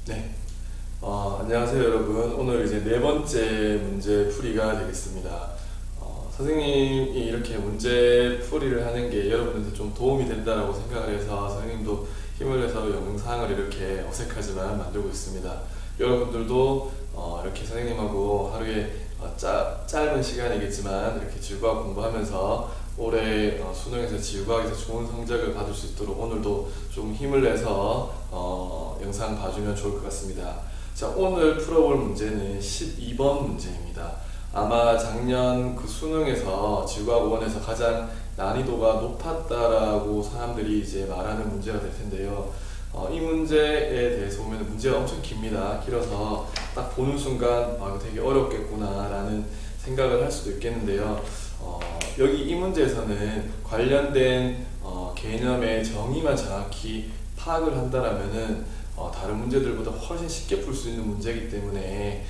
네. 안녕하세요 여러분. 오늘 이제 네 번째 문제 풀이가 되겠습니다. 선생님이 이렇게 문제 풀이를 하는 게 여러분한테 좀 도움이 된다라고 생각을 해서 선생님도 힘을 내서 영상을 이렇게 어색하지만 만들고 있습니다. 여러분들도 이렇게 선생님하고 하루에 짧은 시간이겠지만 이렇게 지구과학 공부하면서 올해 수능에서 지구과학에서 좋은 성적을 받을 수 있도록 오늘도 좀 힘을 내서 영상 봐주면 좋을 것 같습니다. 자, 오늘 풀어볼 문제는 12번 문제입니다. 아마 작년 그 수능에서 지구과학 5원에서 가장 난이도가 높았다라고 사람들이 이제 말하는 문제가 될 텐데요. 이 문제에 대해서 보면 문제가 엄청 깁니다. 길어서 딱 보는 순간 이거 되게 어렵겠구나 라는 생각을 할 수도 있겠는데요. 여기 이 문제에서는 관련된 개념의 정의만 정확히 파악을 한다라면은 다른 문제들보다 훨씬 쉽게 풀 수 있는 문제이기 때문에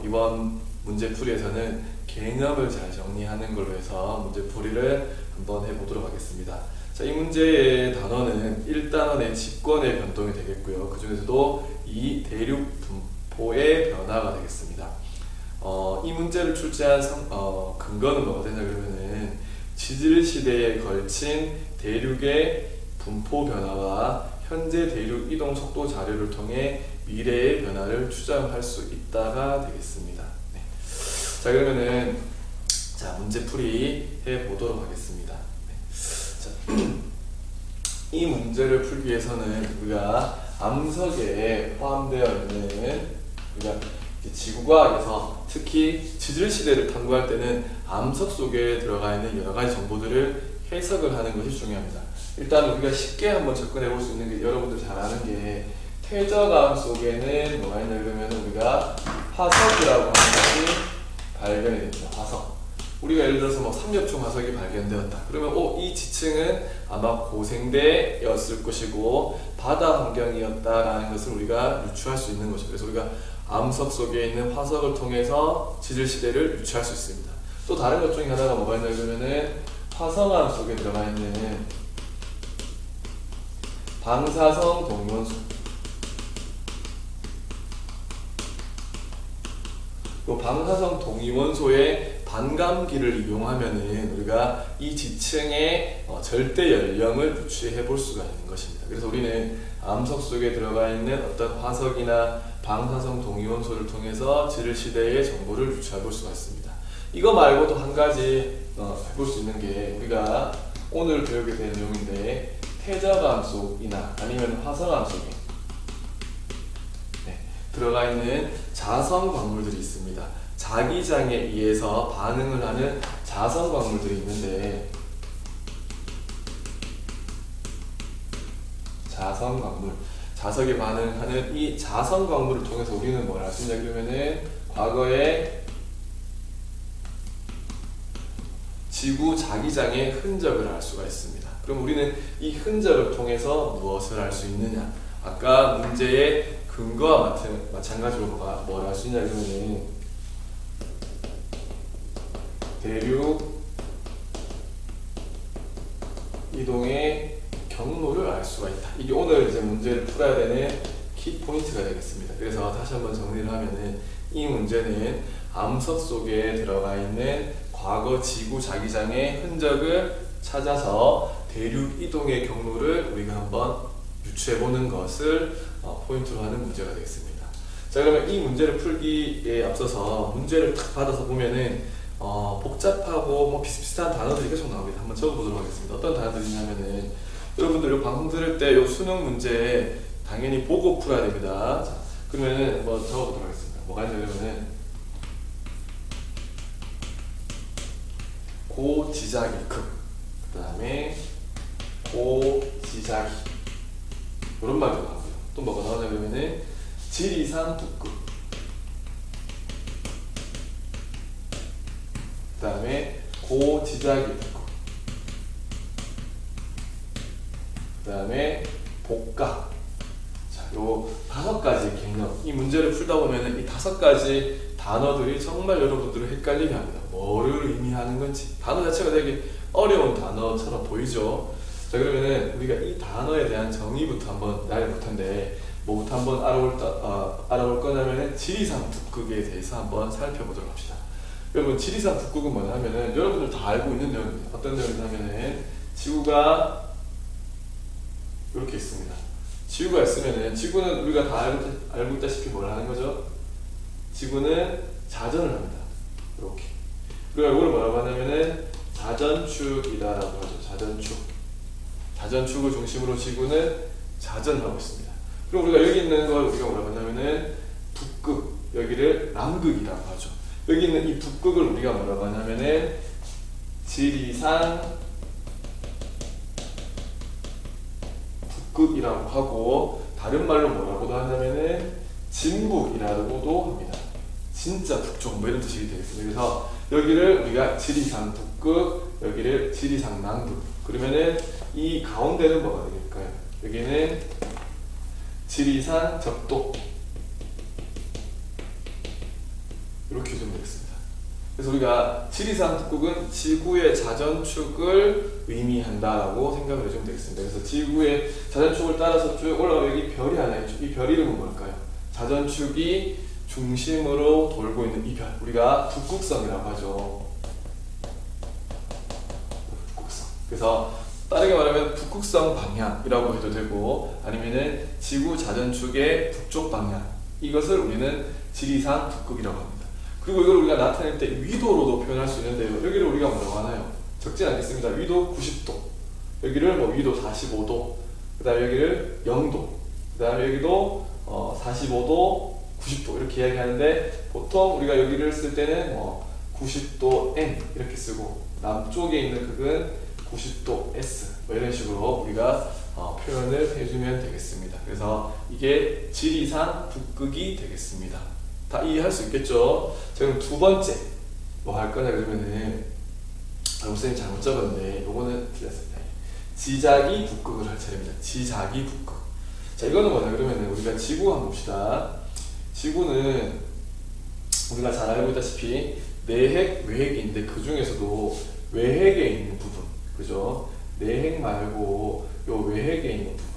이번 문제 풀이에서는 개념을 잘 정리하는 걸로 해서 문제 풀이를 한번 해보도록 하겠습니다. 자, 이 문제의 단어는 1단원의 집권의 변동이 되겠고요. 그 중에서도 이 대륙 분포의 변화가 되겠습니다. 이 문제를 출제한 근거는 뭐가 되냐 그러면은 지질 시대에 걸친 대륙의 분포 변화와 현재 대륙 이동 속도 자료를 통해 미래의 변화를 추정할 수 있다가 되겠습니다. 네. 자, 그러면은 문제 풀이 해 보도록 하겠습니다. 네. 자, 이 문제를 풀기 위해서는 우리가 암석에 포함되어 있는 우리가 지구과학에서 특히 지질시대를 탐구할 때는 암석 속에 들어가 있는 여러 가지 정보들을 해석을 하는 것이 중요합니다. 일단 우리가 쉽게 한번 접근해 볼 수 있는 게 여러분들 잘 아는 게 퇴적암 속에는 뭐가 있냐 그러면 우리가 화석이라고 하는 것이 발견이 됩니다. 화석. 우리가 예를 들어서 뭐 삼엽충 화석이 발견되었다. 그러면 이 지층은 아마 고생대였을 것이고 바다 환경이었다라는 것을 우리가 유추할 수 있는 것이죠. 그래서 우리가 암석 속에 있는 화석을 통해서 지질시대를 유추할 수 있습니다. 또 다른 것 중에 하나가 뭐가 있냐 그러면은 화성암 속에 들어가 있는 방사성 동위원소. 그 방사성 동위원소의 반감기를 이용하면은 우리가 이 지층의 절대 연령을 유추해 볼 수가 있는 것입니다. 그래서 우리는 암석 속에 들어가 있는 어떤 화석이나 방사성 동위원소를 통해서 지질시대의 정보를 유추해 볼 수가 있습니다. 이거 말고도 한 가지 해볼 수 있는 게 우리가 오늘 배우게 될 내용인데 퇴적암 속이나 아니면 화성암 속에 들어가 있는 자성 광물들이 있습니다. 자기장에 의해서 반응을 하는 자성 광물들이 있는데 자성 광물, 자석에 반응하는 이 자성 광물을 통해서 우리는 뭘 할 수 있냐 그러면은 과거에 지구 자기장의 흔적을 알 수가 있습니다. 그럼 우리는 이 흔적을 통해서 무엇을 알 수 있느냐? 아까 문제의 근거와 마찬가지로 뭘 알 수 있냐 그러면은 대륙 이동의 경로를 알 수가 있다. 이게 오늘 이제 문제를 풀어야 되는 키포인트가 되겠습니다. 그래서 다시 한번 정리를 하면은 이 문제는 암석 속에 들어가 있는 과거 지구 자기장의 흔적을 찾아서 대륙 이동의 경로를 우리가 한번 유추해보는 것을 포인트로 하는 문제가 되겠습니다. 자, 그러면 이 문제를 풀기에 앞서서 문제를 딱 받아서 보면은 복잡하고 뭐 비슷비슷한 단어들이 계속 나옵니다. 한번 적어보도록 하겠습니다. 어떤 단어들이냐면은 여러분들 이 방송 들을 때 이 수능 문제 당연히 보고 풀어야 됩니다. 자, 그러면은 뭐 적어보도록 하겠습니다. 뭐가 있냐 그러면은 고지자기 극, 그 다음에 고지자기 이런 말도 나오고요. 또 뭐가 나오냐 그러면은 지리산 북극, 그 다음에 고지자기 북극, 그 다음에 복각. 자, 요 5가지 개념. 이 문제를 풀다 보면은 이 5가지 단어들이 정말 여러분들을 헷갈리게 합니다. 뭐를 의미하는 건지. 단어 자체가 되게 어려운 단어처럼 보이죠. 자, 그러면은 우리가 이 단어에 대한 정의부터 한번 알아볼 텐데, 뭐부터 한번 알아볼 거냐면 지리산 북극에 대해서 한번 살펴보도록 합시다. 여러분, 지리산 북극은 뭐냐 하면은 여러분들 다 알고 있는 내용입니다. 어떤 내용이냐면은 지구가 이렇게 있습니다. 지구가 있으면은 지구는 우리가 다 알고 있다시피 뭘 하는 거죠? 지구는 자전을 합니다. 이렇게. 우리가 이걸 뭐라고 하냐면은 자전축이다라고 하죠. 자전축. 자전축을 중심으로 지구는 자전하고 있습니다. 그럼 우리가 여기 있는 걸 우리가 뭐라고 하냐면은 북극, 여기를 남극이라고 하죠. 여기 있는 이 북극을 우리가 뭐라고 하냐면은 지리산 북극이라고 하고, 다른 말로 뭐라고도 하냐면은 진북이라고도 합니다. 진짜 북쪽 뭐 이런 뜻이 되겠습니다. 그래서 여기를 우리가 지리산 북극, 여기를 지리산 남극. 그러면은 이 가운데는 뭐가 되겠까요? 여기는 지리산 적도, 이렇게 좀 되겠습니다. 그래서 우리가 지리산 북극은 지구의 자전축을 의미한다라고 생각을 해주면 되겠습니다. 그래서 지구의 자전축을 따라서 쭉 올라가 여기 별이 하나 있죠. 이 별 이름은 뭘까요? 자전축이 중심으로 돌고 있는 이 별, 우리가 북극성이라고 하죠. 북극성. 그래서 빠르게 말하면 북극성 방향이라고 해도 되고, 아니면은 지구 자전축의 북쪽 방향, 이것을 우리는 지리산 북극이라고 합니다. 그리고 이걸 우리가 나타낼 때 위도로도 표현할 수 있는데요. 여기를 우리가 뭐라고 하나요? 적지 않겠습니다. 위도 90도, 여기를 뭐 위도 45도, 그 다음에 여기를 0도, 그 다음에 여기도 45도, 90도 이렇게 이야기하는데, 보통 우리가 여기를 쓸 때는 뭐 90도 N 이렇게 쓰고, 남쪽에 있는 극은 90도 S 뭐 이런 식으로 우리가 표현을 해주면 되겠습니다. 그래서 이게 지리산 북극이 되겠습니다. 다 이해할 수 있겠죠? 자, 그럼 두 번째 뭐 할 거냐 그러면은, 선생님 잘못 적었는데 요거는 틀렸습니다. 지자기 북극을 할 차례입니다. 지자기 북극. 자, 이거는 뭐냐 그러면은 우리가 지구 한번 봅시다. 지구는 우리가 잘 알고 있다시피 내핵, 외핵이 있는데 그 중에서도 외핵에 있는 부분, 그죠? 내핵 말고 요 외핵에 있는 부분.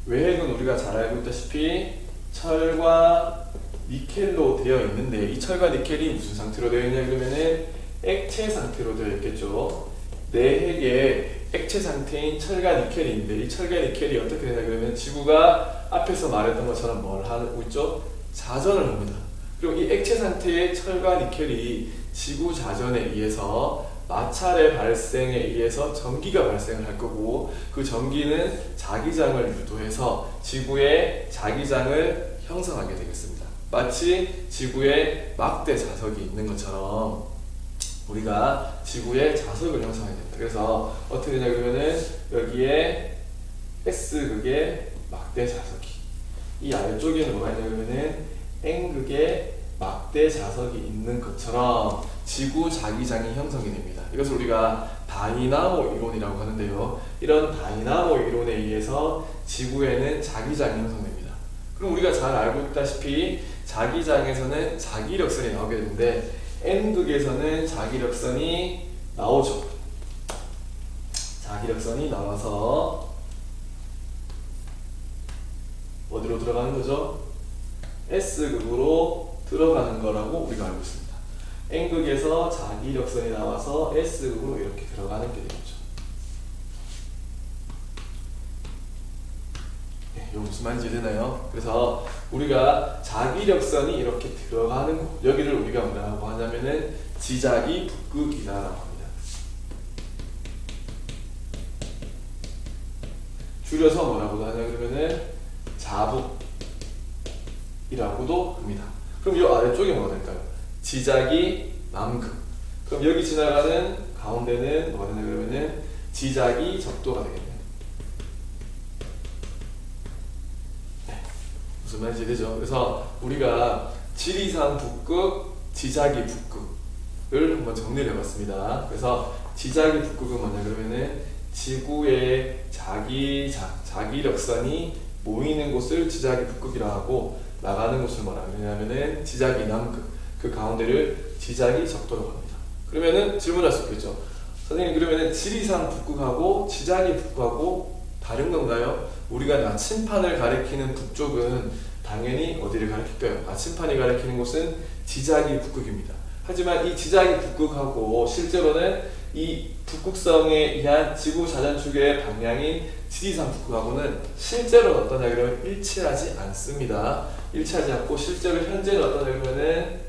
외핵은 우리가 잘 알고 있다시피 철과 니켈로 되어 있는데, 이 철과 니켈이 무슨 상태로 되어 있냐 그러면은 액체 상태로 되어 있겠죠. 내핵에 액체 상태인 철과 니켈이 있는데, 이 철과 니켈이 어떻게 되냐 그러면 지구가 앞에서 말했던 것처럼 뭘 하고 있죠? 자전을 합니다. 그리고 이 액체 상태의 철과 니켈이 지구 자전에 의해서 마찰의 발생에 의해서 전기가 발생을 할 거고, 그 전기는 자기장을 유도해서 지구의 자기장을 형성하게 되겠습니다. 마치 지구에 막대 자석이 있는 것처럼 우리가 지구의 자석을 형성하게 됩니다. 그래서 어떻게 되냐 그러면은 여기에 S극의 막대 자석이, 이 아래쪽에는 뭐가 있냐 그러면은 N극의 막대 자석이 있는 것처럼 지구 자기장이 형성이 됩니다. 이것을 우리가 다이나모 이론이라고 하는데요. 이런 다이나모 이론에 의해서 지구에는 자기장이 형성됩니다. 그럼 우리가 잘 알고 있다시피 자기장에서는 자기력선이 나오게 되는데, N극에서는 자기력선이 나오죠. 자기력선이 나와서 어디로 들어가는 거죠? S극으로 들어가는 거라고 우리가 알고 있습니다. N극에서 자기력선이 나와서 S극으로 이렇게 들어가는 게 되겠죠. 네, 이거 무슨 말인지 되나요? 그래서 우리가 자기력선이 이렇게 들어가는 거, 여기를 우리가 뭐라고 하냐면은 지자기 북극이다라고 합니다. 줄여서 뭐라고 하냐 그러면은 자북이라고도 합니다. 그럼 이 아래쪽에 뭐가 될까요? 지자기 남극. 그럼 여기 지나가는 가운데는 뭐가 되냐 그러면은 지자기 적도가 되겠네요. 네, 무슨 말인지 되죠? 그래서 우리가 지리산 북극, 지자기 북극을 한번 정리를 해봤습니다. 그래서 지자기 북극은 뭐냐 그러면은 지구의 자기력선이 모이는 곳을 지자기 북극이라고 하고, 나가는 곳을 뭐라 그러냐면은 지자기 남극, 그 가운데를 지자기 적도라고 합니다. 그러면은 질문할 수 있겠죠. 선생님, 그러면은 지리산 북극하고 지자기 북극하고 다른 건가요? 우리가 나침판을 가리키는 북쪽은 당연히 어디를 가리킬까요? 나침판이 가리키는 곳은 지자기 북극입니다. 하지만 이 지자기 북극하고 실제로는 이 북극성에 의한 지구 자전축의 방향인 지리산 북극하고는 실제로 어떠냐 그러면 일치하지 않습니다. 일치하지 않고 실제로 현재는 어떠냐 그러면은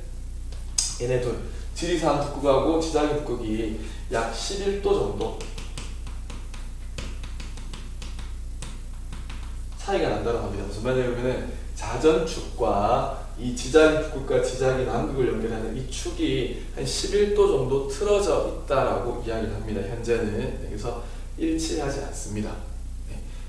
얘네 둘 지리산 북극하고 지자기 북극이 약 11도 정도 차이가 난다고 합니다. 무슨 말이냐면은 자전축과 이 지자기 북극과 지자기 남극을 연결하는 이 축이 한 11도 정도 틀어져 있다라고 이야기를 합니다. 현재는. 그래서 일치하지 않습니다.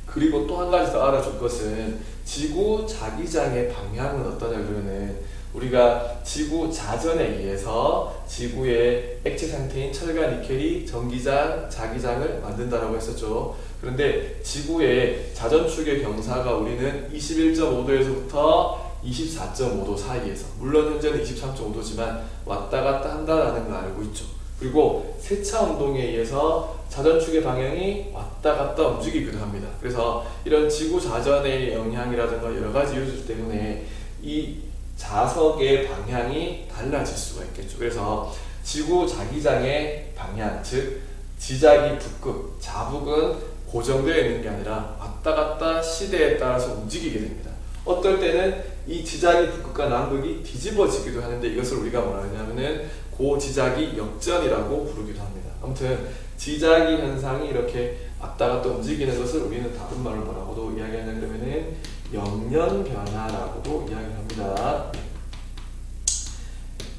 그리고 또 한 가지 더 알아줄 것은 지구 자기장의 방향은 어떠냐 그러면은 우리가 지구 자전에 의해서 지구의 액체 상태인 철과 니켈이 전기장, 자기장을 만든다라고 했었죠. 그런데 지구의 자전축의 경사가 우리는 21.5도에서부터 24.5도 사이에서, 물론 현재는 23.5도지만 왔다 갔다 한다라는 걸 알고 있죠. 그리고 세차 운동에 의해서 자전축의 방향이 왔다 갔다 움직이기도 합니다. 그래서 이런 지구 자전의 영향이라든가 여러 가지 요소들 때문에 이 자석의 방향이 달라질 수가 있겠죠. 그래서 지구 자기장의 방향, 즉 지자기 북극, 자북은 고정되어 있는 게 아니라 왔다 갔다 시대에 따라서 움직이게 됩니다. 어떨 때는 이 지자기 북극과 남극이 뒤집어지기도 하는데 이것을 우리가 뭐라 하냐면은 고지자기 역전이라고 부르기도 합니다. 아무튼 지자기 현상이 이렇게 왔다 갔다 움직이는 것을 우리는 다른 말로 뭐라고도 이야기하냐 그러면은 영년 변화라고도 이야기를 합니다.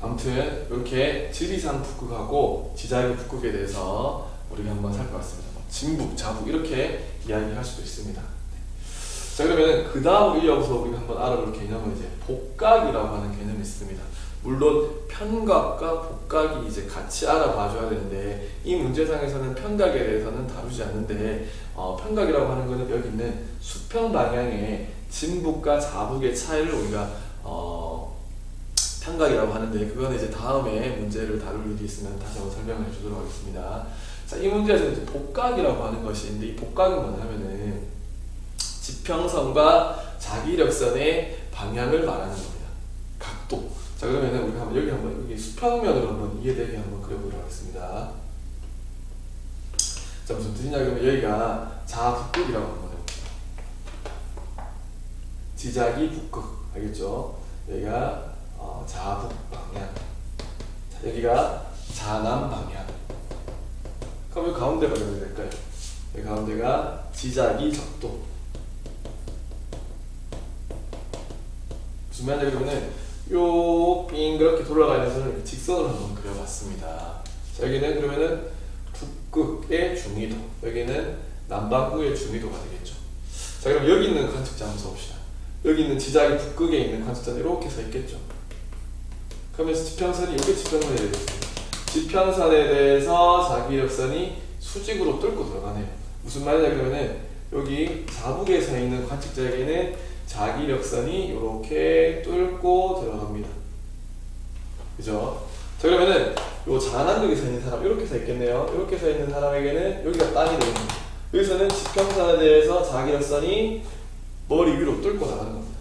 아무튼 이렇게 지리산 북극하고 지자기 북극에 대해서 우리가 한번 살펴봤습니다. 진북, 자북 이렇게 이야기할 수도 있습니다. 자, 그러면 그 다음 이어서 우리가 한번 알아볼 개념은 이제 복각이라고 하는 개념이 있습니다. 물론 편각과 복각이 이제 같이 알아봐줘야 되는데 이 문제상에서는 편각에 대해서는 다루지 않는데 편각이라고 하는 것은 여기 있는 수평 방향의 진북과 자북의 차이를 우리가 편각이라고 하는데 그건 이제 다음에 문제를 다룰 일이 있으면 다시 한번 설명을 해주도록 하겠습니다. 자, 이 문제에서 이제 복각이라고 하는 것이 있는데 이 복각은 뭐냐면은 지평선과 자기력선의 방향을 말하는 겁니다. 각도. 자, 그러면은 우리가 한번 여기 수평면으로 한번 이해되게 한번 그려보도록 하겠습니다. 자, 무슨 뜻이냐 그러면 여기가 자북극이라고 한번 해봅시다. 지자기 북극 알겠죠? 여기가 자북 방향. 자, 여기가 자남 방향. 그럼 여기 가운데가 어떻게 될까요? 여기 가운데가 지자기 적도. 무슨 말이냐 그러면은 요 빙그렇게 돌아가는 선을 직선으로 한번 그려봤습니다. 자, 여기는 그러면은 북극의 중위도, 여기는 남반구의 중위도가 되겠죠. 자, 그럼 여기 있는 관측자 한번 써봅시다. 여기 있는 지자기 북극에 있는 관측자는 이렇게 서 있겠죠. 그러면서 지평선이 이게 지평선이 되겠습니다. 지평선에 대해서 자기력선이 수직으로 뚫고 들어가네요. 무슨 말이냐 그러면은 여기 자북에 서 있는 관측자에게는 자기력선이 이렇게 뚫고 들어갑니다. 그죠? 자, 그러면은 요 자남극에 서 있는 사람 이렇게 서 있겠네요. 이렇게 서 있는 사람에게는 여기가 땅이 되겠습니다. 여기서는 지평선에 대해서 자기력선이 머리 위로 뚫고 나가는 겁니다.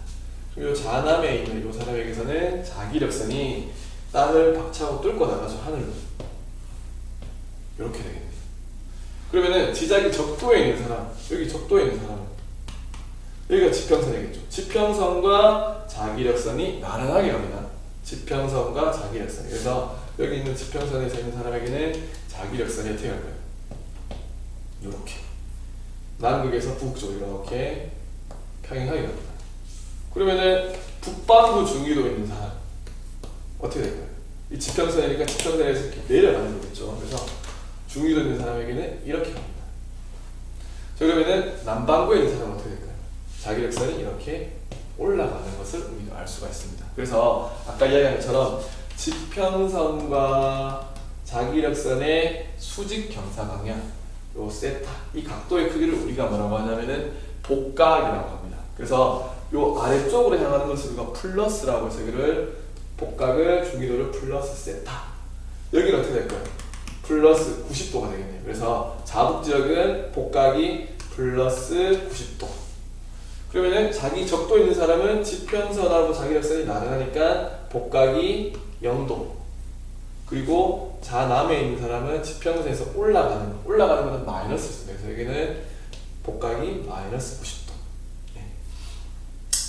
그리고 자남에 있는 이 사람에게서는 자기력선이 땅을 박차고 뚫고 나가죠. 하늘로. 이렇게 되겠네요. 그러면은 지자기 적도에 있는 사람, 여기 적도에 있는 사람, 여기가 지평선이겠죠. 지평선과 자기력선이 나란하게 갑니다. 지평선과 자기력선. 그래서 여기 있는 지평선에 서 있는 사람에게는 자기력선이 어떻게 할까요? 이렇게. 남극에서 북쪽으로 이렇게 평행하게 갑니다. 그러면은 북반구 중위도에 있는 사람 어떻게 될까요? 이 지평선이니까 지평선에서 이렇게 내려가는 거겠죠. 그래서 중위도에 있는 사람에게는 이렇게 갑니다. 자, 그러면은 남반구에 있는 사람은 어떻게 될까요? 자기력선이 이렇게 올라가는 것을 우리가 알 수가 있습니다. 그래서 아까 이야기한 것처럼 지평선과 자기력선의 수직 경사 방향, 요 세타, 이 각도의 크기를 우리가 뭐라고 하냐면은 복각이라고 합니다. 그래서 요 아래쪽으로 향하는 것을 우리가 플러스라고 해서 여기를 복각을 중위도를 플러스 세타. 여기는 어떻게 될까요? 플러스 90도가 되겠네요. 그래서 자북지역은 복각이 플러스 90도. 그러면은 자기 적도 있는 사람은 지평선하고 자기력선이 나란하니까 복각이 0도. 그리고 좌남에 있는 사람은 지평선에서 올라가는 거는 마이너스였습니다. 그래서 여기는 복각이 마이너스 90도. 네.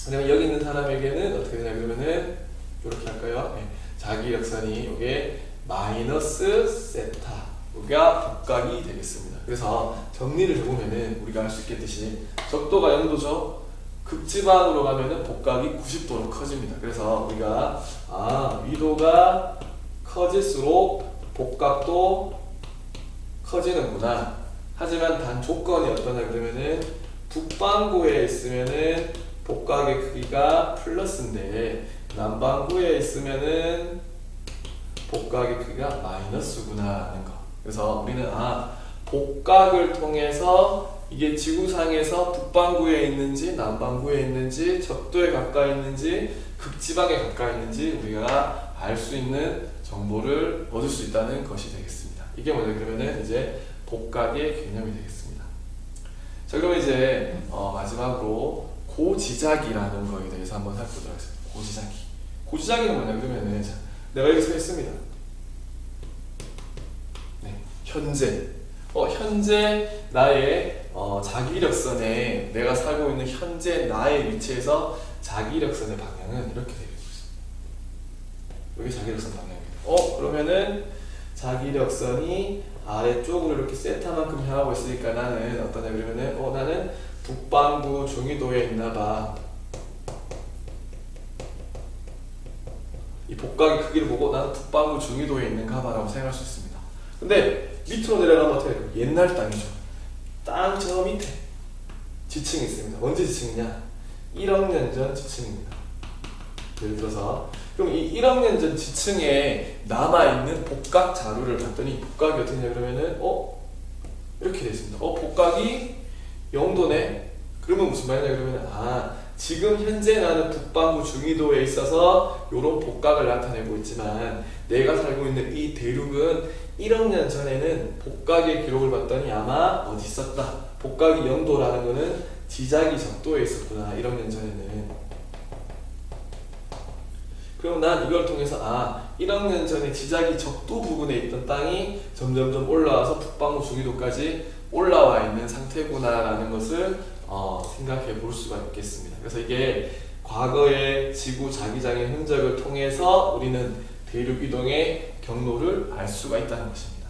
그다음에 여기 있는 사람에게는 어떻게 되냐 그러면은 이렇게 할까요? 네. 자기력선이 이게 마이너스 세타가 복각이 되겠습니다. 그래서 정리를 해보면은 우리가 할 수 있겠듯이 적도가 0도죠. 극지방으로 가면은 복각이 90도로 커집니다. 그래서 우리가 위도가 커질수록 복각도 커지는구나. 하지만 단 조건이 어떠냐 그러면은 북반구에 있으면은 복각의 크기가 플러스인데 남반구에 있으면은 복각의 크기가 마이너스구나 하는 거. 그래서 우리는 복각을 통해서 이게 지구상에서 북반구에 있는지 남반구에 있는지 적도에 가까이 있는지 극지방에 가까이 있는지 우리가 알 수 있는 정보를 얻을 수 있다는 것이 되겠습니다. 이게 뭐냐 그러면은 이제 복각의 개념이 되겠습니다. 자, 그러면 이제 마지막으로 고지작이라는 거에 대해서 한번 살펴보도록 하겠습니다. 고지작이. 고지작이는 뭐냐 그러면은 자, 내가 여기 서 있습니다. 네, 현재 나의 자기력선에 내가 살고 있는 현재 나의 위치에서 자기력선의 방향은 이렇게 되고 있습니다. 여기 자기력선 방향입니다. 그러면은 자기력선이 아래쪽으로 이렇게 세타만큼 향하고 있으니까 나는 어떠냐 그러면은 나는 북반구 중위도에 있나봐. 이 복각의 크기를 보고 나는 북반구 중위도에 있는가봐라고 생각할 수 있습니다. 근데 밑으로 내려가면 어떻게 돼요? 옛날 땅이죠. 땅 저 밑에 지층이 있습니다. 언제 지층이냐? 1억 년 전 지층입니다. 예를 들어서 그럼 이 1억 년 전 지층에 남아있는 복각 자료를 봤더니 복각이 어떻게 되냐 그러면은 이렇게 되어 있습니다. 복각이 0도네? 그러면 무슨 말이냐 그러면 지금 현재 나는 북반구 중위도에 있어서 이런 복각을 나타내고 있지만 내가 살고 있는 이 대륙은 1억 년 전에는 복각의 기록을 봤더니 아마 어디 있었다. 복각이 0도라는 거는 지작이 적도에 있었구나. 1억 년 전에는. 그럼 난 이걸 통해서 1억 년 전에 지작이 적도 부근에 있던 땅이 점점점 올라와서 북반구 중위도까지 올라와 있는 상태구나 라는 것을 생각해 볼 수가 있겠습니다. 그래서 이게 과거의 지구 자기장의 흔적을 통해서 우리는 대륙 이동의 경로를 알 수가 있다는 것입니다.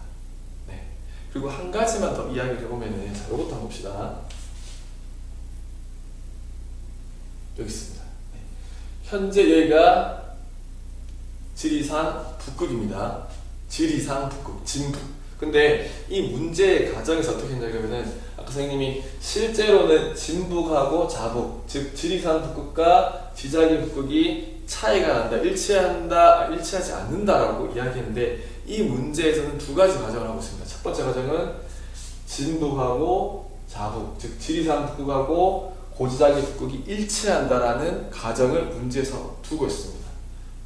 네. 그리고 한 가지만 더 이야기를 해보면은 자, 이것도 한번 봅시다. 여기 있습니다. 네. 현재 여기가 지리산 북극입니다. 지리산 북극, 진북. 근데 이 문제의 가정에서 어떻게 했냐 그러면은 아까 선생님이 실제로는 진북하고 자북, 즉 지리산 북극과 지자기 북극이 차이가 난다, 일치하지 않는다라고 이야기했는데 이 문제에서는 두 가지 가정을 하고 있습니다. 첫 번째 가정은 진북하고 자북, 즉 지리산 북극하고 고지자기 북극이 일치한다라는 가정을 문제에서 두고 있습니다.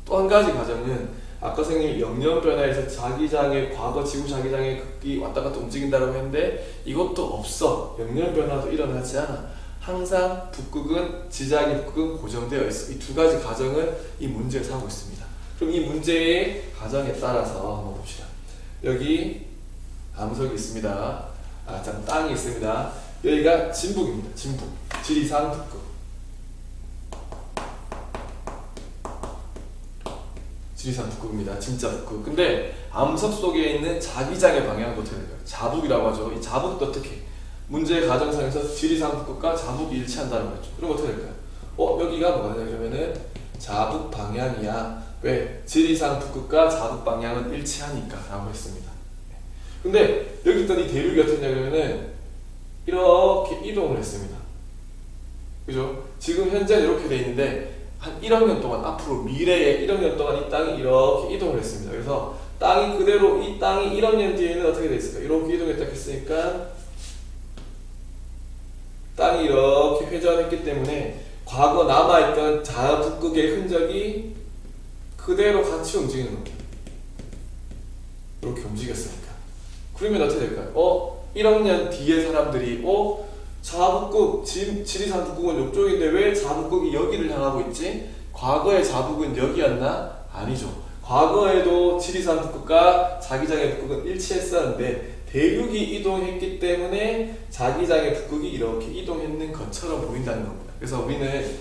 또 한 가지 가정은 아까 선생님이 영년변화에서 자기장의 과거 지구 자기장의 극이 왔다 갔다 움직인다고 했는데 이것도 없어. 영년변화도 일어나지 않아. 항상 북극은 지자기 북극은 고정되어 있어. 이 두 가지 가정을 이 문제에서 하고 있습니다. 그럼 이 문제의 가정에 따라서 한번 봅시다. 여기 암석이 있습니다. 땅이 있습니다. 여기가 진북입니다. 진북, 지리산 북극. 지리산 북극입니다. 진짜 북극. 근데 암석 속에 있는 자기장의 방향도 어떻게 될까요? 자북이라고 하죠. 이 자북도 어떻게? 문제의 가정상에서 지리산 북극과 자북이 일치한다는 거죠. 그럼 어떻게 될까요? 여기가 뭐냐 그러면은 자북 방향이야. 왜? 지리산 북극과 자북 방향은 일치하니까 라고 했습니다. 근데 여기 있던 이 대륙이 어떻냐 그러면은 이렇게 이동을 했습니다. 그죠? 지금 현재 이렇게 돼 있는데 한 1억 년 동안 앞으로 미래에 1억 년 동안 이 땅이 이렇게 이동을 했습니다. 그래서 땅이 그대로 이 땅이 1억 년 뒤에는 어떻게 돼 있을까? 이렇게 이동했다 했으니까 땅이 이렇게 회전했기 때문에 과거 남아있던 자북극의 흔적이 그대로 같이 움직이는 겁니다. 이렇게 움직였으니까. 그러면 어떻게 될까요? 1억 년 뒤에 사람들이 자북극, 지리산 북극은 이쪽인데 왜 자북극이 여기를 향하고 있지? 과거의 자북은 여기였나? 아니죠. 과거에도 지리산 북극과 자기장의 북극은 일치했었는데 대륙이 이동했기 때문에 자기장의 북극이 이렇게 이동했는 것처럼 보인다는 겁니다. 그래서 우리는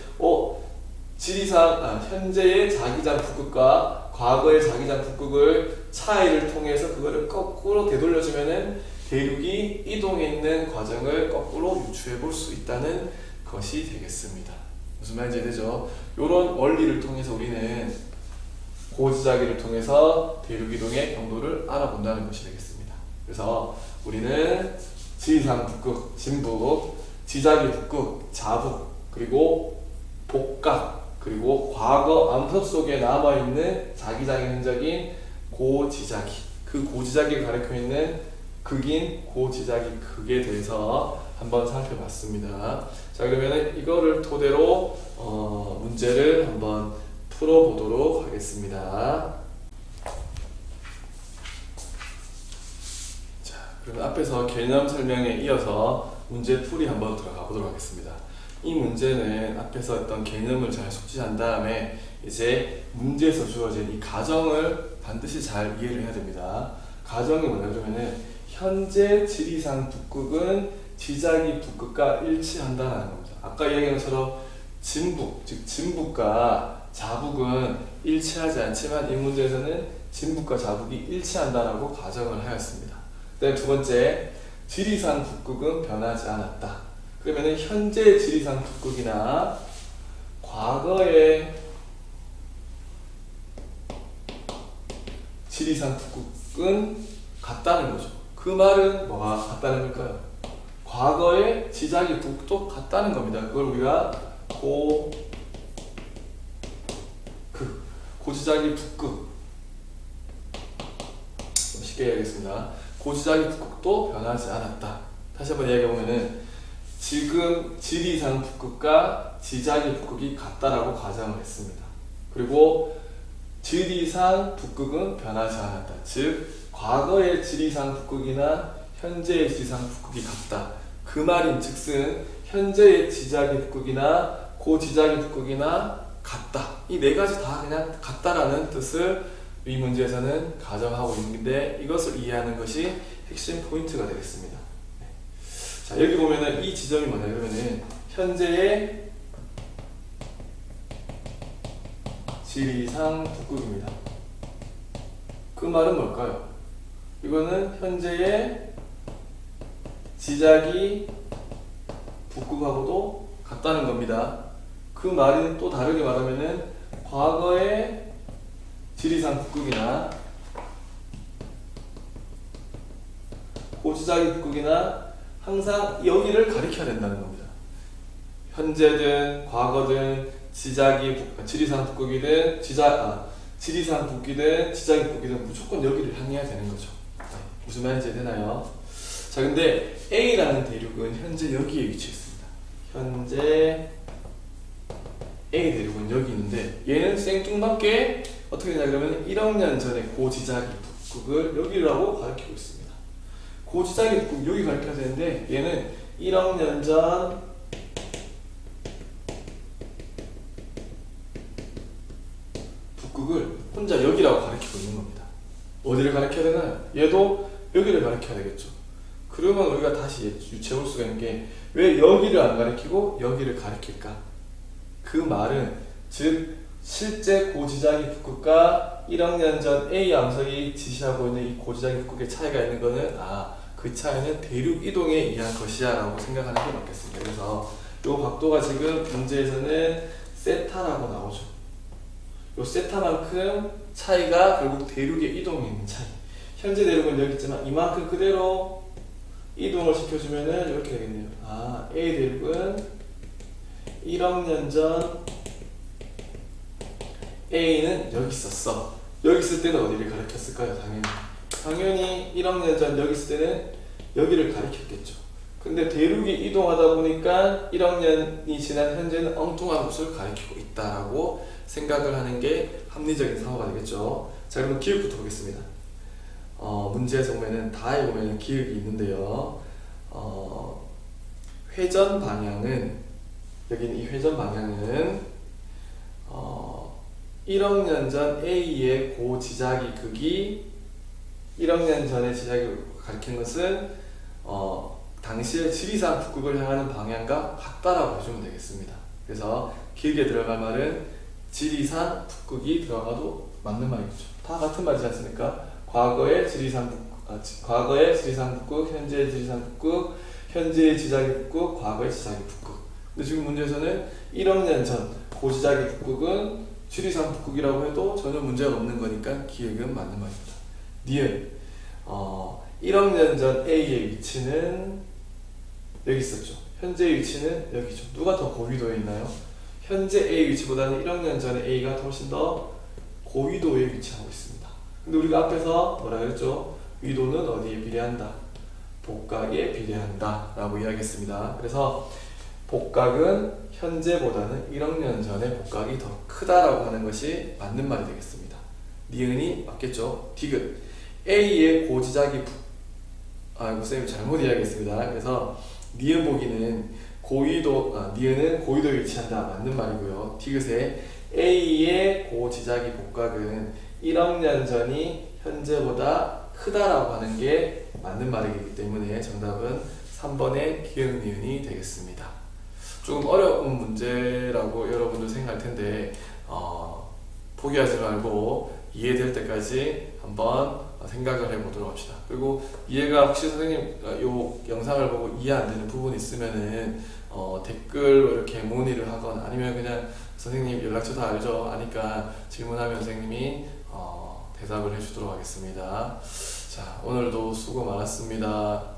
현재의 자기장 북극과 과거의 자기장 북극을 차이를 통해서 그거를 거꾸로 되돌려주면은 대륙이 이동했는 과정을 거꾸로 유추해 볼 수 있다는 것이 되겠습니다. 무슨 말인지 이해되죠? 이런 원리를 통해서 우리는 고지자기를 통해서 대륙 이동의 경로를 알아본다는 것이 되겠습니다. 그래서 우리는 지리산 북극, 진북, 지자기 북극, 자북, 그리고 복각, 그리고 과거 암석 속에 남아있는 자기장의 흔적인 고지자기, 그 고지자기가 가리켜 있는 극인 고지자기 극에 대해서 한번 살펴봤습니다. 자, 그러면 이거를 토대로 문제를 한번 풀어보도록 하겠습니다. 자, 그러면 앞에서 개념 설명에 이어서 문제 풀이 한번 들어가 보도록 하겠습니다. 이 문제는 앞에서 어떤 개념을 잘 숙지한 다음에 이제 문제에서 주어진 이 가정을 반드시 잘 이해를 해야 됩니다. 가정이 뭐냐 그러면은 현재 지리산 북극은 지자기 북극과 일치한다는 겁니다. 아까 이야기한 것처럼 진북, 즉 진북과 자북은 일치하지 않지만 이 문제에서는 진북과 자북이 일치한다라고 가정을 하였습니다. 그다음에 두 번째, 지리산 북극은 변하지 않았다. 그러면은 현재 지리산 북극이나 과거의 지리산 북극은 같다는 거죠. 그 말은 뭐가 같다는 걸까요? 과거의 지자기 북극도 같다는 겁니다. 그걸 우리가 고지자기 북극, 쉽게 얘기하겠습니다. 고지자기 북극도 변하지 않았다. 다시 한번 이야기해보면은 지금 지리산 북극과 지자기 북극이 같다라고 가정을 했습니다. 그리고 지리산 북극은 변하지 않았다. 즉 과거의 지리산 북극이나 현재의 지리산 북극이 같다. 그 말인 즉슨 현재의 지자기 북극이나 고지자기 북극이나 같다. 이 네 가지 다 그냥 같다라는 뜻을 이 문제에서는 가정하고 있는데 이것을 이해하는 것이 핵심 포인트가 되겠습니다. 자, 여기 보면은 이 지점이 뭐냐 그러면은 현재의 지리산 북극입니다. 그 말은 뭘까요? 이거는 현재의 지자기 북극하고도 같다는 겁니다. 그 말은 또 다르게 말하면은 과거의 지리산 북극이나 고지자기 북극이나 항상 여기를 가리켜야 된다는 겁니다. 현재든 과거든 지리산 북극이든 지리산 북극이든 지자기 북극이든 무조건 여기를 향해야 되는 거죠. 무슨 말인지 되나요? 자, 근데 A라는 대륙은 현재 여기에 위치해 있습니다. 현재 A 대륙은 여기 있는데 얘는 생뚱맞게 어떻게 되냐 그러면 1억 년 전에 고지자기 북극을 여기라고 가리키고 있습니다. 고지자기 북극 여기 가리켜야 되는데 얘는 1억 년 전 북극을 혼자 여기라고 가리키고 있는 겁니다. 어디를 가리켜야 되나요? 얘도 여기를 가리켜야 되겠죠. 그러면 우리가 다시 유추해 볼 수가 있는 게 왜 여기를 안 가리키고 여기를 가리킬까? 그 말은 즉 실제 고지자기 북극과 1억 년 전 A 암석이 지시하고 있는 이 고지자기 북극의 차이가 있는 것은 그 차이는 대륙 이동에 의한 것이야 라고 생각하는 게 맞겠습니다. 그래서 이 각도가 지금 문제에서는 세타라고 나오죠. 이 세타만큼 차이가 결국 대륙의 이동에 있는 차이. 현재 대륙은 여기 있지만 이만큼 그대로 이동을 시켜주면은 이렇게 되겠네요. A 대륙은 1억 년 전 A는 여기 있었어. 여기 있을 때는 어디를 가리켰을까요? 당연히 1억 년 전 여기 있을 때는 여기를 가리켰겠죠. 근데 대륙이 이동하다 보니까 1억 년이 지난 현재는 엉뚱한 곳을 가리키고 있다라고 생각을 하는 게 합리적인 사고가 되겠죠. 자, 그럼 기억부터 보겠습니다. 문제에서 보면은 다에 보면은 기억이 있는데요. 회전 방향은 여기는 이 회전 방향은 1억 년 전 A의 고지자기 극이 1억 년 전의 지자기를 가리킨 것은 당시의 지리산 북극을 향하는 방향과 같다라고 해주면 되겠습니다. 그래서 길게 들어갈 말은 지리산 북극이 들어가도 맞는 말이죠. 다 같은 말이지 않습니까? 과거의 지리산 북극, 현재의 지리산 북극, 현재의 지자기 북극, 과거의 지자기 북극. 근데 지금 문제에서는 1억 년 전 고지자기 북극은 지리산 북극이라고 해도 전혀 문제가 없는 거니까 기억은 맞는 말입니다. 니은 1억 년 전 A의 위치는 여기 있었죠. 현재의 위치는 여기죠. 누가 더 고위도에 있나요? 현재 A 위치보다는 1억 년 전에 A가 훨씬 더 고위도에 위치하고 있습니다. 근데 우리가 앞에서 뭐라 그랬죠? 위도는 어디에 비례한다? 복각에 비례한다 라고 이야기했습니다. 그래서 복각은 현재보다는 1억 년 전에 복각이 더 크다라고 하는 것이 맞는 말이 되겠습니다. 니은이 맞겠죠? 디귿 A의 고지자기 쌤이 잘못 이야기했습니다. 그래서 니은 보기는 니은은 고위도에 위치한다 맞는 말이고요. 디귿에 A의 고지자기 복각은 1억 년 전이 현재보다 크다라고 하는 게 맞는 말이기 때문에 정답은 3번의 기역 니은이 되겠습니다. 조금 어려운 문제라고 여러분들 생각할 텐데 포기하지 말고 이해될 때까지 한번 생각을 해보도록 합시다. 그리고 이해가 혹시 선생님 요 영상을 보고 이해 안 되는 부분이 있으면은 댓글로 이렇게 문의를 하거나 아니면 그냥 선생님 연락처 다 알죠? 아니까 질문하면 선생님이 대답을 해주도록 하겠습니다. 자, 오늘도 수고 많았습니다.